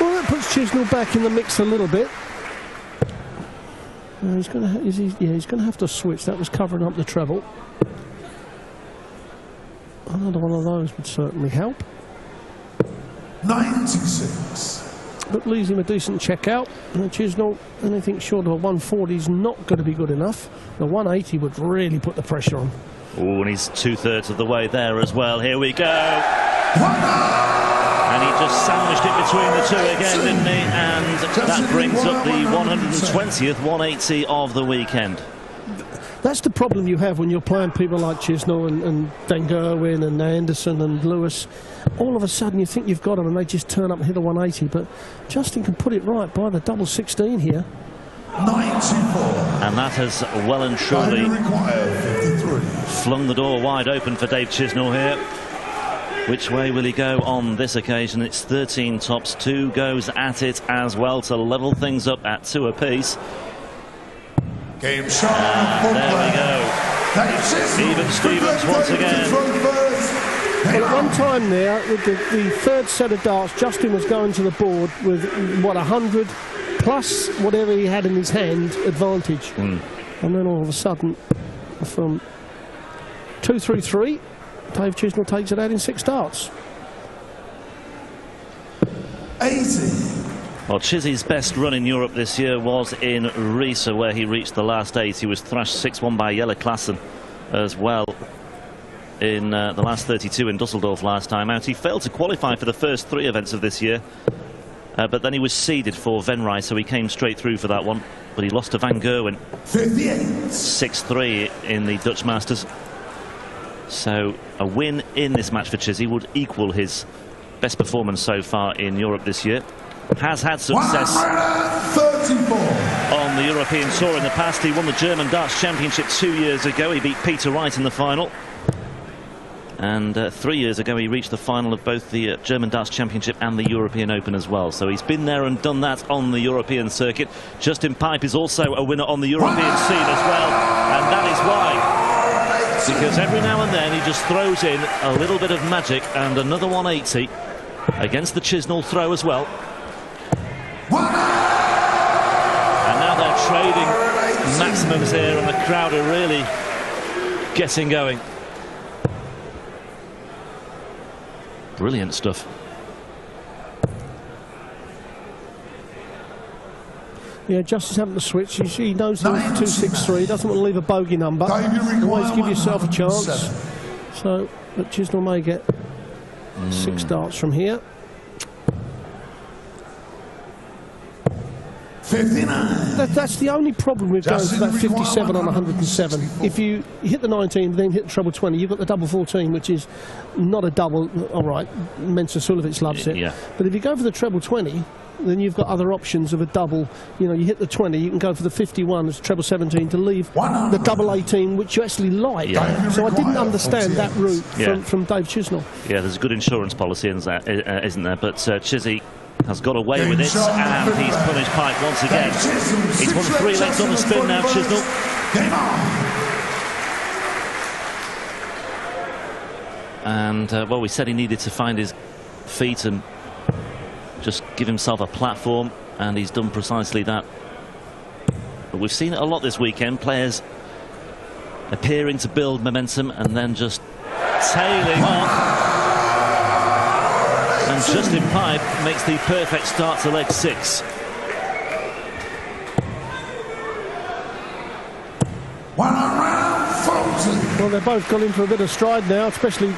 Well, that puts Chisnall back in the mix a little bit. He's going to have to switch. That was covering up the treble. Another one of those would certainly help. 96. But leaves him a decent check out. Chisnall, anything short of a 140 is not going to be good enough. The 180 would really put the pressure on. Oh, and he's 2/3 of the way there as well. Here we go. And he just sandwiched it between the two again, didn't he? And that brings up the 120th 180 of the weekend. That's the problem you have when you're playing people like Chisnall and Dan Gerwin and Anderson and Lewis. All of a sudden you think you've got them and they just turn up and hit a 180. But Justin can put it right by the double 16 here. 94. And that has well and truly flung the door wide open for Dave Chisnall here. Which way will he go on this occasion? It's 13 tops, 2 goes at it as well to level things up at 2 apiece. Game shot. There we go. Even Stevens once again. Well, at one time there, with the third set of darts, Justin was going to the board with, what, 100 plus whatever he had in his hand advantage. And then all of a sudden, from 2-3-3, Dave Chisnall takes it out in 6 darts. 80. Well, Chizzy's best run in Europe this year was in Riesa, where he reached the last 8. He was thrashed 6-1 by Jelle Klassen as well in the last 32 in Dusseldorf last time out. He failed to qualify for the first 3 events of this year, but then he was seeded for Venray, so he came straight through for that one. But he lost to Van Gerwen 6-3 in the Dutch Masters. So a win in this match for Chizzy would equal his best performance so far in Europe this year. Has had success on the European Tour in the past. He won the German Darts Championship 2 years ago. He beat Peter Wright in the final. And 3 years ago he reached the final of both the German Darts Championship and the European Open as well. So he's been there and done that on the European circuit. Justin Pipe is also a winner on the European scene as well. And that is why. Because every now and then he just throws in a little bit of magic, and another 180 against the Chisnall throw as well. And now they're trading maximums here, and the crowd are really getting going. Brilliant stuff. Yeah, Justin's having to switch. He knows he's 263, doesn't want to leave a bogey number. Always give yourself a chance. So, but Chisnall may get 6 darts from here. 59. That's the only problem with going for that 57 on 107. If you hit the 19, then hit the treble 20, you've got the double 14, which is not a double. All right, Mensa Sulovic loves it. Yeah. But if you go for the treble 20, then you've got other options of a double. You know, you hit the 20, you can go for the 51 as treble 17 to leave the double 18, which you actually like. Yeah. So I didn't understand that route from Dave Chisnall. Yeah, there's a good insurance policy, isn't there? But Chizzy has got away with it, and he's punished Pipe once again. He's won 3 legs on the spin now, Chisnall. And, well, we said he needed to find his feet and just give himself a platform, and he's done precisely that. But we've seen it a lot this weekend, players appearing to build momentum and then just tailing off. And Justin Pipe makes the perfect start to leg 6. Well, they've both gone in for a bit of stride now, especially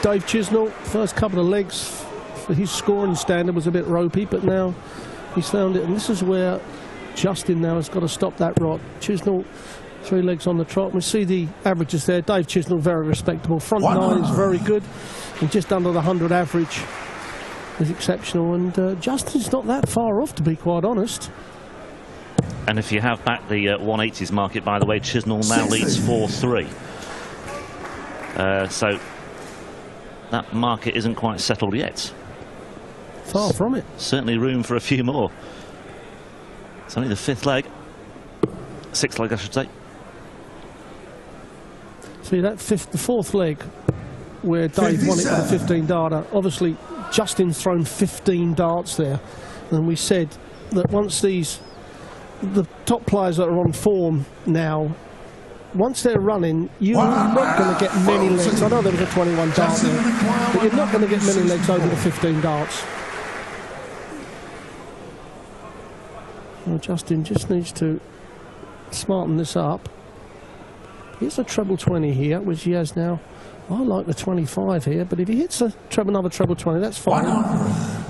Dave Chisnall. First couple of legs for his scoring standard was a bit ropey, but now he's found it. And this is where Justin now has got to stop that rot. Chisnall, 3 legs on the trot. We see the averages there. Dave Chisnall, very respectable. Front 9 is very good. And just under the 100 average is exceptional. And Justin's not that far off, to be quite honest. And if you have back the 180s market, by the way, Chisnall now leads 4-3. So that market isn't quite settled yet. Far from it. Certainly room for a few more. It's only the 5th leg. 6th leg, I should say. See, the 4th leg where Dave won it with a 15 darter. Obviously, Justin's thrown 15 darts there. and we said that once the top players that are on form now, once they're running, you're not going to get many legs. I know there was a 21 dart there, but you're not going to get many legs over the 15 darts. Well, Justin just needs to smarten this up. Here's a treble 20 here, which he has now. I like the 25 here, but if he hits another treble 20, that's fine.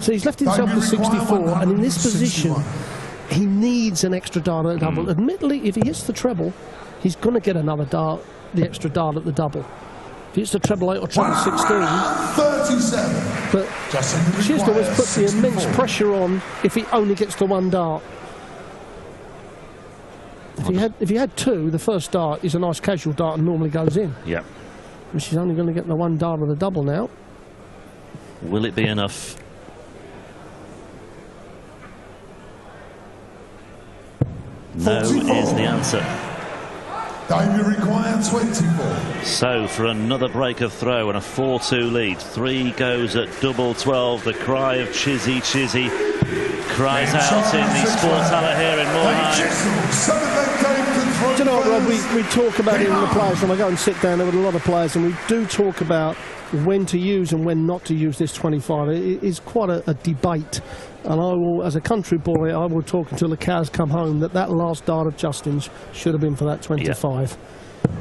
So he's left himself with 64, and in this position, he needs an extra dart at the double. Admittedly, if he hits the treble, he's going to get another dart, the extra dart at the double. If he hits the treble 8 or treble 16, 37. But Chisnall has put the immense pressure on if he only gets the one dart. If he had two, the first dart is a nice casual dart and normally goes in. Yeah. Which he's only going to get the one dart of the double now. Will it be enough? No is the answer. Time required 24. So for another break of throw and a 4-2 lead, 3 goes at double 12. The cry of Chizzy cries out in the Sports Hall here in Moorheim. Do you know what, Rob? We talk about it in the players, and I go and sit down there with a lot of players, and we do talk about when to use and when not to use this 25. It is quite a debate, and I will, as a country boy, I will talk until the cows come home that last dart of Justin's should have been for that 25. Yeah.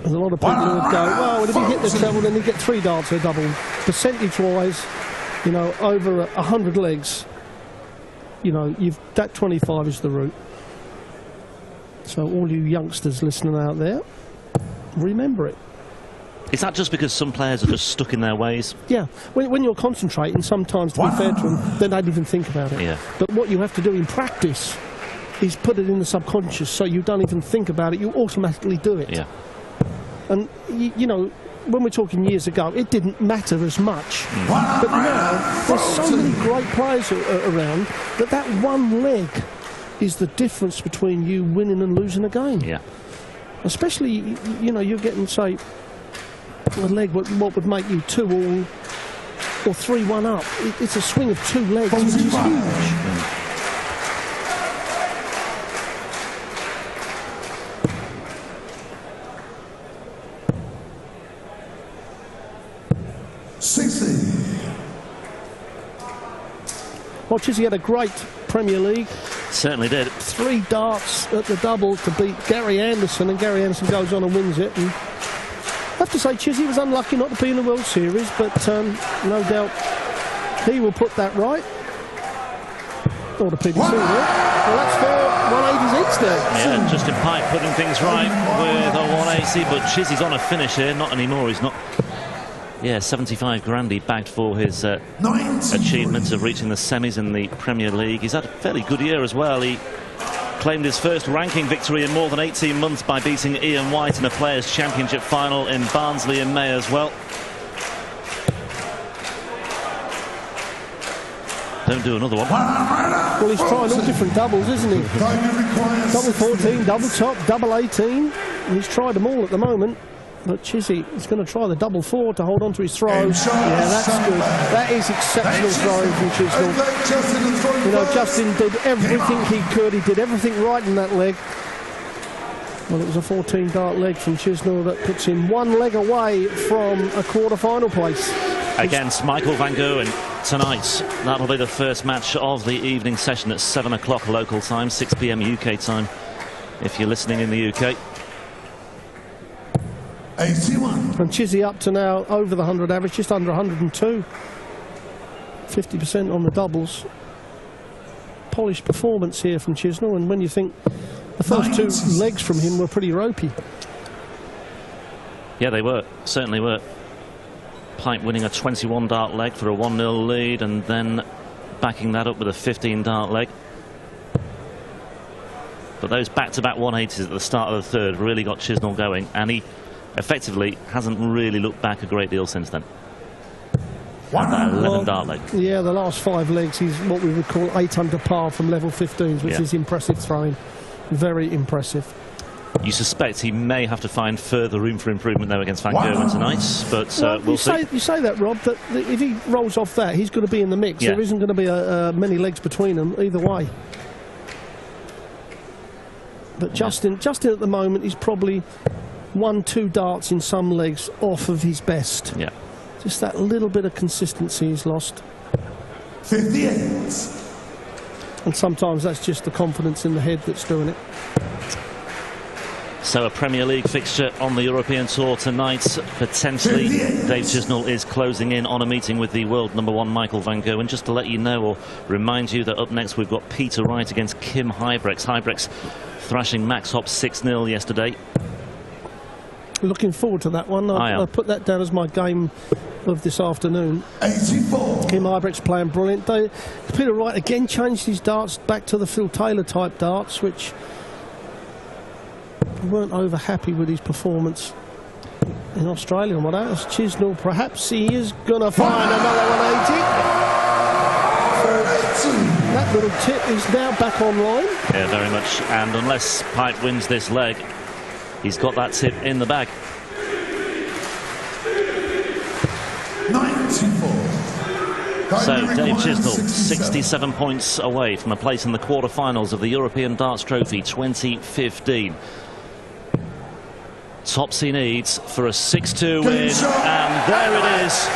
There's a lot of people who would go, well, if he hit the treble, then he'd get 3 darts or double. Percentage-wise, you know, over 100 legs, you know, that 25 is the route. So all you youngsters listening out there, remember it. Is that just because some players are just stuck in their ways? Yeah. When you're concentrating, sometimes, to be fair to them, they don't even think about it. Yeah. But what you have to do in practice is put it in the subconscious, so you don't even think about it, you automatically do it. Yeah. And, you know, when we're talking years ago, it didn't matter as much. But now, there's so many great players around that one leg is the difference between you winning and losing a game. Yeah. Especially, you know, you're getting, say, a leg, what would make you 2-all or 3-1 up. It's a swing of 2 legs, which is huge. 60. Well, Chizzy had a great Premier League. Certainly did. 3 darts at the double to beat Gary Anderson, and Gary Anderson goes on and wins it. And I have to say, Chizzy was unlucky not to be in the World Series, but no doubt he will put that right. Or the PDC will. Well, that's 4 180s each there. Yeah, Justin Pike putting things right with a 180, but Chizzy's on a finish here. Not anymore. He's not. Yeah, 75 grand he bagged for his achievements of reaching the semis in the Premier League. He's had a fairly good year as well. He claimed his first ranking victory in more than 18 months by beating Ian White in a Players' Championship final in Barnsley in May as well. Don't do another one. Well, he's trying all different doubles, isn't he? Double 14, double top, double 18. He's tried them all at the moment. But Chizzy is going to try the double 4 to hold on to his throw. Yeah, that's good. That is exceptional throwing from Chisnall. You know, Justin did everything he could. He did everything right in that leg. Well, it was a 14 dart leg from Chisnall that puts him 1 leg away from a quarter-final place. Against Michael van Gerwen tonight. That'll be the first match of the evening session at 7 o'clock local time, 6 p.m. UK time, if you're listening in the UK. 81. And Chizzy up to now over the 100 average, just under 102. 50% on the doubles. Polished performance here from Chisnall, and when you think the first 2 legs from him were pretty ropey. Yeah, they were. Certainly were. Pike winning a 21 dart leg for a 1-0 lead, and then backing that up with a 15 dart leg. But those back-to-back 180s at the start of the third really got Chisnall going, and he effectively hasn't really looked back a great deal since then. That 11 dart leg. Yeah, the last 5 legs, he's what we would call 8 under par from level 15s, which is impressive throwing. Very impressive. You suspect he may have to find further room for improvement there against Van Gerwen tonight, but we'll see. You say that, Rob, that if he rolls off that, he's going to be in the mix. Yeah. There isn't going to be many legs between them either way. But Justin at the moment, he's probably 1-2 darts in some legs off of his best. Yeah. Just that little bit of consistency he's lost. 58. And sometimes that's just the confidence in the head that's doing it. So a Premier League fixture on the European Tour tonight. Potentially, Dave Chisnall is closing in on a meeting with the world #1 Michael van Gerwen. Just to let you know or remind you that up next we've got Peter Wright against Kim Huybrechts. Huybrechts thrashing Max Hopp 6-0 yesterday. Looking forward to that one. I put that down as my game of this afternoon. 84. Kim Huybrechts playing brilliant. Peter Wright again changed his darts back to the Phil Taylor type darts, which weren't over happy with his performance in Australia. And what else? Chisnall, perhaps he is going to find another 180. So that little tip is now back online. Yeah, very much. And unless Pipe wins this leg, he's got that tip in the bag. 94. So Dave Chisnall, 67 points away from a place in the quarter-finals of the European Darts Trophy 2015. Tops he needs for a 6-2 win, and there it is.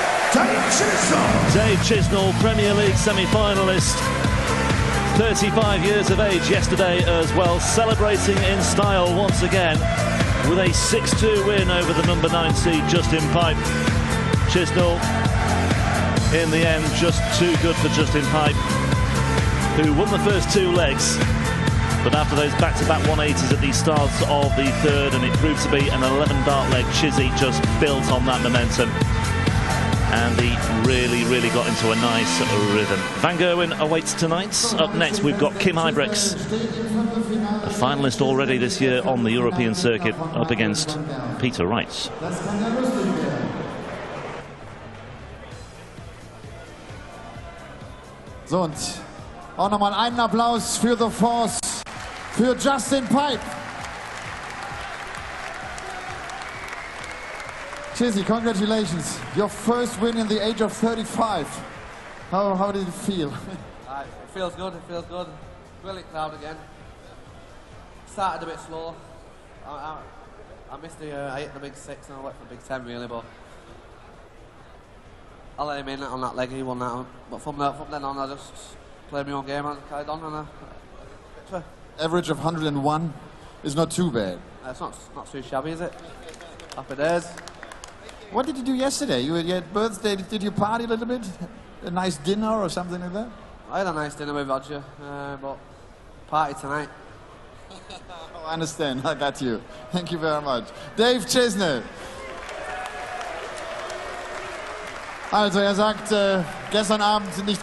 Dave Chisnall, Premier League semi-finalist, 35 years of age yesterday as well, celebrating in style once again with a 6-2 win over the #9 seed Justin Pipe. Chisnall, in the end, just too good for Justin Pipe, who won the first 2 legs. But after those back-to-back 180s at the start of the third, and it proved to be an 11-dart leg, Chizzy just built on that momentum. And he really got into a nice rhythm. Van Gerwen awaits tonight. Up next, we've got Kim Huybrechts, a finalist already this year on the European circuit, up against Peter Wright. So, und auch nochmal einen Applaus für The Force, für Justin Pipe. Chizzy, congratulations. Your first win in the age of 35. How did it feel? It feels good, it feels good. Brilliant crowd again. Started a bit slow. I missed I hit the big 6 and I went for the big 10 really, but I let him in on that leg, he won that one. But from then on, I just played my own game and carried on. And Average of 101 is not too bad. it's not too shabby, is it? Happy days. What did you do yesterday? You had birthday, did you party a little bit? A nice dinner or something like that? I had a nice dinner with Roger, but party tonight. Oh, I understand, I got you. Thank you very much. Dave Chisnall. Also, sagt, gestern Abend nicht